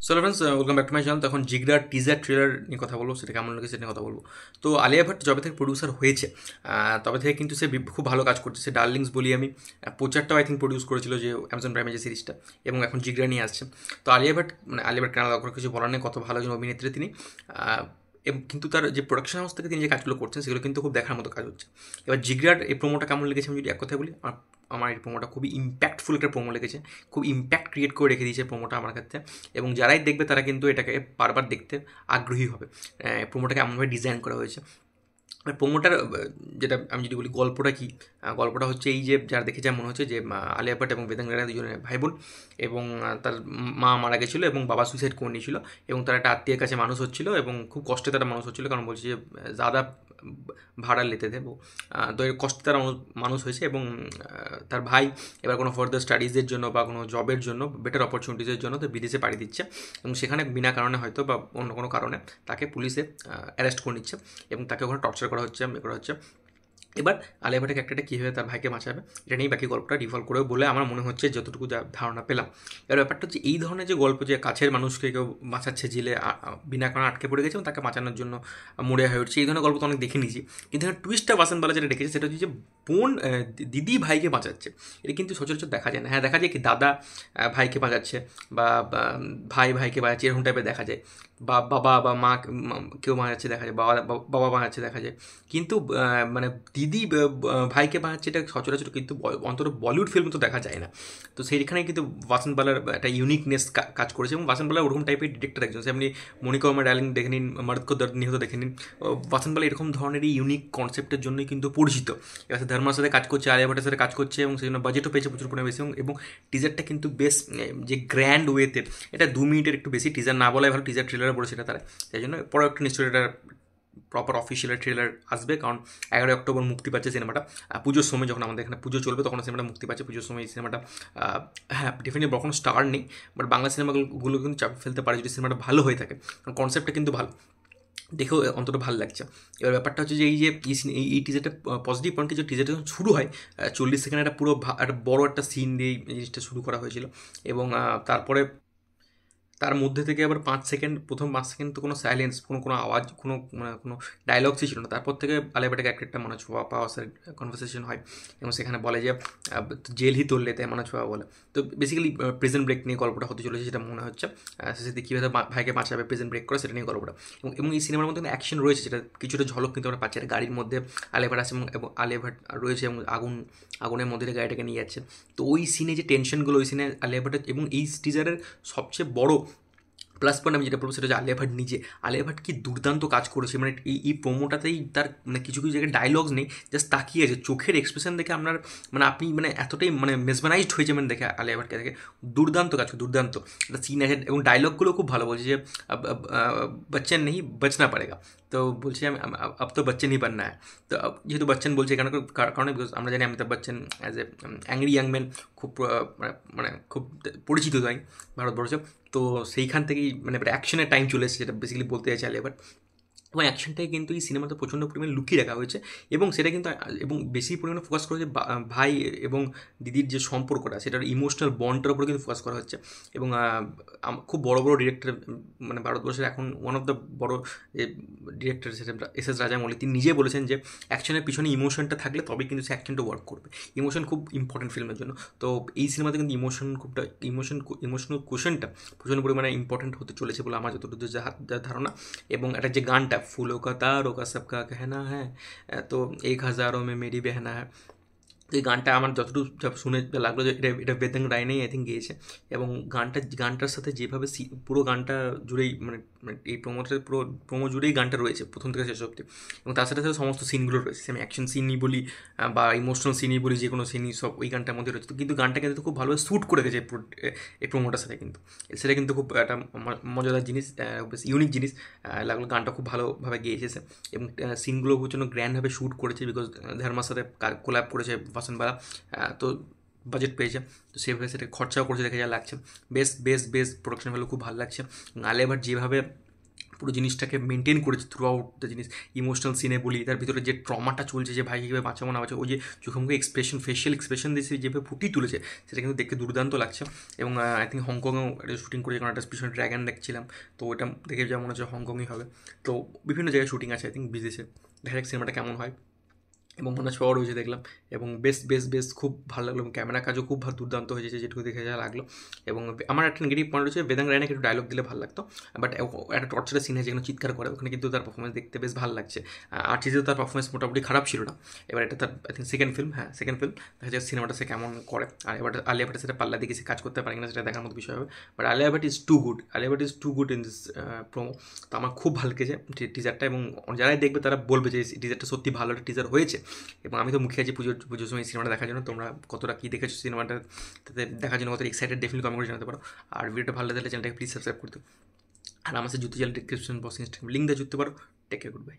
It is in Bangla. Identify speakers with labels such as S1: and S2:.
S1: So friends, welcome back to my channel. তো এখন জিগরার টিজার ট্রেলার নিয়ে কথা বলবো, সেটা কেমন লাগে সেটা নিয়ে কথা বলবো। তো আলিয়া ভাট যবে থেকে প্রডিউসার হয়েছে তবে থেকে কিন্তু সে খুব ভালো কাজ করছে। সে ডার্লিংস বলি আমি, প্রচারটাও আই থিঙ্ক প্রডিউস করেছিল যে অ্যামাজন প্রাইমে যে সিরিজটা, এবং এখন জিগরা নিয়ে আসছে। তো আলিয়া ভাট মানে আলিয়া ভাট কেন কিছু বলার নেই, কত ভালো একজন অভিনেত্রী তিনি। এবং কিন্তু তার যে প্রোডাকশন হাউস থেকে তিনি যে কাজগুলো করছেন সেগুলো কিন্তু খুব দেখার মতো কাজ হচ্ছে। এবার জিগরার এই প্রোমোটা কেমন লেগেছে আমি যদি এক কথায় বলি, আমার এই প্রোমোটা খুবই ইম্প্যাক্টফুল একটা প্রোমো লেগেছে। খুব ইম্প্যাক্ট ক্রিয়েট করে রেখে দিয়েছে প্রোমোটা আমার ক্ষেত্রে, এবং যারাই দেখবে তারা কিন্তু এটাকে বারবার দেখতে আগ্রহী হবে। প্রোমোটাকে এমনভাবে ডিজাইন করা হয়েছে। আর প্রোমোটার যেটা আমি যদি বলি গল্পটা কি, গল্পটা হচ্ছে এই যে যারা দেখে যা মনে হচ্ছে যে আলিয়া ভাট এবং বেদাঙ্গ রানা দুজনের ভাই বোন, এবং তার মা মারা গেছিলো এবং বাবা সুইসাইড করে নিয়েছিল, এবং তার একটা আত্মীয়ের কাছে মানুষ হচ্ছিল এবং খুব কষ্টে তারা মানুষ হচ্ছিল, কারণ বলছে যে দাদা ভাড়া লেতে দেবো। তো এর কষ্টে তারা মানুষ হয়েছে, এবং তার ভাই এবার কোনো ফার্দার স্টাডিজের জন্য বা কোনো জবের জন্য, বেটার অপরচুনিটিসের জন্য তো বিদেশে পাড়ি দিচ্ছে, এবং সেখানে বিনা কারণে হয়তো বা অন্য কোনো কারণে তাকে পুলিশে অ্যারেস্ট করে নিচ্ছে, এবং তাকে ওখানে টর্চার করা হচ্ছে, করা হচ্ছে। এবার আলিয়া ভাটের ক্যারেক্টারটা কীভাবে তার ভাইকে বাঁচাবে, এটা নিয়েই বাকি গল্পটা রিভলভ করে বলে আমার মনে হচ্ছে, যতটুকু ধারণা পেলাম। এবার ব্যাপারটা হচ্ছে এই ধরনের যে গল্প, যে কাছের মানুষকে কেউ বাঁচাচ্ছে, জেলে বিনা কারণে আটকে পড়ে গেছে এবং তাকে বাঁচানোর জন্য মরে হয়ে উঠছে, এই ধরনের গল্প তো অনেক দেখে নিয়েছি। কিন্তু এখানে টুইস্টটা বাসনবালা যেটা রেখেছে সেটা হচ্ছে যে বোন দিদি ভাইকে বাঁচাচ্ছে। এটা কিন্তু সচরাচর দেখা যায় না। হ্যাঁ, দেখা যায় কি দাদা ভাইকে বাঁচাচ্ছে, বা ভাই ভাইকে বাঁচাচ্ছে, এরকম টাইপের দেখা যায়, বা বাবা বা মা কেউ বাঁচাচ্ছে দেখা যায়, বাবা বাঁচাচ্ছে দেখা যায়। কিন্তু মানে দিদি ভাইকে বানাচ্ছে, এটা সচরাচর কিন্তু অন্তত বলিউড ফিল্ম তো দেখা যায় না। তো সেইখানে কিন্তু বাসনবালার একটা ইউনিকনেস কাজ করেছে, এবং বাসনবালা ওরকম টাইপের ডিরেক্টর একজন। আপনি মনিকা ওমর ডার্লিং দেখে নিন, মর্দ কো দর্দ নিহত দেখে নিন। বাসনবালা এরকম ধরনেরই ইউনিক কনসেপ্টের জন্যই কিন্তু পরিচিত। এবার সে ধর্মার সাথে কাজ করছে, আলিয়া ভাটের সাথে কাজ করছে, এবং সেই জন্য বাজেটও পেয়েছে প্রচুর পরিমাণে বেশি, এবং টিজারটা কিন্তু বেশ যে গ্র্যান্ড ওয়েতে, এটা 2 মিনিটের একটু বেশি, টিজার না বলাই ভালো, টিজার ট্রেলারে বলেছে এটা তারা। তাই জন্য পরে একটা নিশ্চয়ই এটা প্রপার অফিসিয়াল ট্রেলার আসবে, কারণ 11 অক্টোবর মুক্তি পাচ্ছে সিনেমাটা। পুজোর সময়, যখন আমাদের এখানে পুজো চলবে তখন সিনেমাটা মুক্তি পাচ্ছে, পুজোর সময় এই সিনেমাটা। হ্যাঁ, ডেফিনেটলি কোনো স্টার নেই, বাট বাংলা সিনেমাগুলো কিন্তু চাপ ফেলতে পারে যদি সিনেমাটা ভালো হয়ে থাকে, কারণ কনসেপ্টটা কিন্তু ভালো, দেখেও অন্তত ভালো লাগছে। এবার ব্যাপারটা হচ্ছে যে এই যে এই টিজারটা পজিটিভ পয়েন্ট, কিছু টিজারটা যখন শুরু হয় 40 সেকেন্ড একটা পুরো একটা বড় একটা সিন দিয়ে এই জিনিসটা শুরু করা হয়েছিল, এবং তারপরে তার মধ্যে থেকে আবার 5 সেকেন্ড, প্রথম 5 সেকেন্ড তো কোনো সাইলেন্স, কোনো আওয়াজ, কোনো মানে কোনো ডায়লগসই ছিল না। তারপর থেকে আলিয়া ভাটের একটা মনে ছোঁয়া পাওয়া কনভারসেশন হয়, এবং সেখানে বলে যে জেল হি তোল লেতে মনে ছোঁয়া বলে। তো বেসিক্যালি প্রেজেন্ট ব্রেক নিয়ে গল্পটা হতে চলেছে, যেটা মনে হচ্ছে শেষে কীভাবে ভাইকে বাঁচাবে, প্রেজেন্ট ব্রেক করে, সেটা নিয়ে গল্পটা। এবং এই সিনেমার মধ্যে অ্যাকশন রয়েছে, যেটা কিছুটা ঝলক কিন্তু আমরা পাচ্ছি। গাড়ির মধ্যে আলিয়া ভাট আছে, এবং আলিয়া ভাট রয়েছে, এবং আগুনের মধ্যে দিয়ে গাড়িটাকে নিয়ে যাচ্ছে। তো ওই সিনে যে টেনশনগুলো, ওই সিনে আলিয়া ভাটের, এবং এই টিজারের সবচেয়ে বড় প্লাস পয়েন্ট আমি যেটা বলবো সেটা হচ্ছে আলিয়া ভাট নিজে। আলিয়া ভাট কি দুর্দান্ত কাজ করেছে, মানে এই প্রোমোটাতেই তার মানে কিছু কিছু জায়গায় ডায়লগস নেই, জাস্ট তাকিয়ে আছে, চোখের এক্সপ্রেশন দেখে আপনার মানে আপনি মানে এতটাই মানে মেসমারাইজড হয়েছে মানে দেখে আলিয়া ভাটকে দেখে। দুর্দান্ত কাজ, দুর্দান্ত একটা সিন আছে, এবং ডায়লগগুলো খুব ভালো বলছে যে বচ্চন নেই বচনা পড়েগা। তো বলছি আমি আব তো বচ্চন হি বাননা হ্যাঁ। তো যেহেতু বচ্চন বলছে কেন, কারণে বিকজ আমরা জানি Amitabh Bachchan as a angry young man খুব মানে খুব পরিচিত তাই ভারতবর্ষে। তো সেইখান থেকেই মানে অ্যাকশনের টাইম চলে এসেছে, যেটা বেসিক্যালি বলতে চাইছে আলিয়া ভাট। এবং অ্যাকশনটাই কিন্তু এই সিনেমাতে প্রচণ্ড পরিমাণে লুকিয়ে রাখা হয়েছে, এবং সেটা কিন্তু এবং বেশি পরিমাণে ফোকাস করা হচ্ছে ভাই এবং দিদির যে সম্পর্কটা, সেটার ইমোশনাল বন্ডটার উপরে কিন্তু ফোকাস করা হচ্ছে। এবং খুব বড় বড় ডিরেক্টর, মানে ভারতবর্ষের এখন ওয়ান অফ দ্য বড় যে ডিরেক্টর সেটা এস রাজামৌলি, তিনি নিজে বলেছেন যে অ্যাকশনের পিছনে ইমোশনটা থাকলে তবে কিন্তু সে অ্যাকশনটা ওয়ার্ক করবে। ইমোশন খুব ইম্পর্টেন্ট ফিল্মের জন্য। তো এই সিনেমাতে কিন্তু ইমোশনাল কোশ্চেনটা প্রচণ্ড পরিমাণে ইম্পর্টেন্ট হতে চলেছে বলে আমার যতটুকু যা ধারণা। এবং একটা যে গানটা ফুলো কা তারো কা সবকা कहना है, তো 1000 में मेरी बहना है, তো এই গানটা আমার যতটুকু শুনে লাগলো যে এটা বেদাং রায়নেই আই থিঙ্ক গেয়েছে। এবং গানটার সাথে যেভাবে পুরো গানটা জুড়েই মানে এই প্রোমো জুড়েই গানটা রয়েছে প্রথম থেকে শেষ অব্দি, এবং তার সাথে সাথে সমস্ত সিনগুলো রয়েছে, আমি অ্যাকশন সিনই বলি বা ইমোশনাল সিনই বলি, যে কোনো সিনই সব ওই গানটার মধ্যে রয়েছে। তো কিন্তু গানটা কিন্তু খুব ভালোভাবে শ্যুট করে গেছে এই প্রোমোটার সাথে, কিন্তু সেটা কিন্তু খুব একটা মজাদার জিনিস, বেশ ইউনিক জিনিস লাগলো। গানটা খুব ভালোভাবে গেয়েছে, এবং সিনগুলো জন্য গ্র্যান্ডভাবে শ্যুট করেছে, বিকজ ধর্মার সাথে কোল্যাব করেছে বাসনবালা। তো বাজেট পেয়েছে, তো সেভাবে সেটা খরচাও করেছে, দেখে যা লাগছে। বেশ বেশ বেশ প্রোডাকশন ভ্যালু খুব ভালো লাগছে। আলিয়া ভাট যেভাবে পুরো জিনিসটাকে মেনটেন করেছে থ্রু আউট দ্য জিনিস। ইমোশনাল সিনে বলি, তার ভিতরে যে ট্রমাটা চলছে, যে ভাই কীভাবে বাঁচাবো না বাঁচাবো, ওই যে চোখে মুখে এক্সপ্রেশন, ফেশিয়াল এক্সপ্রেশন দিয়ে যেভাবে ফুটিয়ে তুলেছে, সেটা কিন্তু দেখতে দুর্দান্ত লাগছে। এবং আই থিঙ্ক হংকংয়েও এটা শুটিং করেছে, কারণ একটা পিছনে ড্র্যাগন দেখছিলাম, তো ওটা দেখে যা মনে হচ্ছে হংকংই হবে। তো বিভিন্ন জায়গায় শুটিং আছে আই থিঙ্ক বিদেশে, দেখা যাক সিনেমাটা কেমন হয়। এবং মনে পাওয়ার হয়েছে দেখলাম, এবং বেশ খুব ভালো লাগলো, এবং ক্যামেরা কাজও খুব দুর্দান্ত হয়েছে যেটুকু দেখে যা লাগলো। এবং আমার একটা নেগেটিভ পয়েন্ট হচ্ছে বেদাং রায়নাকে একটু ডায়লগ দিলে ভালো লাগতো, বাট একটা টর্চারের সিন আছে যেখানে চিৎকার করে, ওখানে কিন্তু তার পারফরমেন্স দেখতে বেশ ভালো লাগছে। আর চিজেও তার পারফরমেন্স মোটামুটি খারাপ ছিল না। এবার এটা তার আই থিঙ্ক সেকেন্ড ফিল্ম, দেখা যাক সিনেমাটা সে কেমন করে। আর এবার আলিয়া ভাটের সাথে পাল্লা দিয়ে সে কাজ করতে পারে কিনা সেটা দেখার মতো বিষয় হবে। But Alia Bhatt is too good in this promo. তো আমার খুব ভালো লেগেছে টিজারটা, এবং যারাই দেখবে তারা বলবে যে টিজারটা সত্যি ভালো একটা টিজার হয়েছে। এবং আমি তো মুখে আছি পুজোর সময় সিনেমাটা দেখার জন্য। তোমরা কতটা কী দেখেছো সিনেমাটা তাতে দেখার জন্য, কতটা এক্সাইটেড ডেফিনেটলি কমেন্ট করে জানাতে পারো। আর ভিডিওটা ভালো লাগলে চ্যানেলটাকে প্লিজ সাবস্ক্রাইব করতে। আর আমার সাথে জুতি channel description box Instagram link দিয়ে জুড়তে পারো। Take care, good bye.